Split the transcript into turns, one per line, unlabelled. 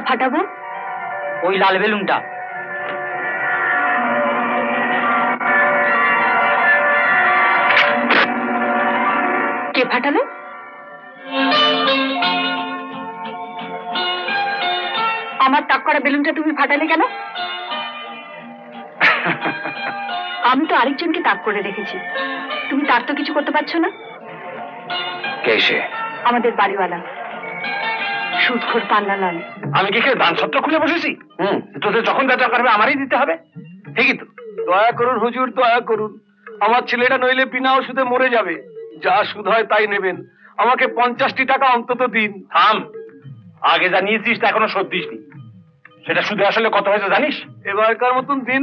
কোনটা ফাটাবো?
ওই লাল বেলুনটা।
কে ফাটালো? আমার তাক করা বেলুনটা তুমি ফাটালে কেন? আমি তো আরেকজনকে তাক করে রেখেছি, তুমি তার তো কিছু করতে পারছো না।
কে সে?
আমাদের বাড়িওয়ালা, সুদখোর পান্নালাল।
আমি কি ধান ছত্র খুলে বসেছি? তোদের যখন যা দরকার হবে আমারই দিতে হবে। ঠিকই তো। দয়া করুন হুজুর, দয়া করুন। আমার ছেলেটা নইলে বিনা ওষুধে মরে যাবে। যা সুদ হয় তাই নেবেন, আমাকে 50টি টাকা অন্তত দিন। থাম, আগে যা নিয়েছিস তা এখনো শোধ দিসনি। সেটা সুদে আসলে কত হয়েছে জানিস? এবারকার মতন দিন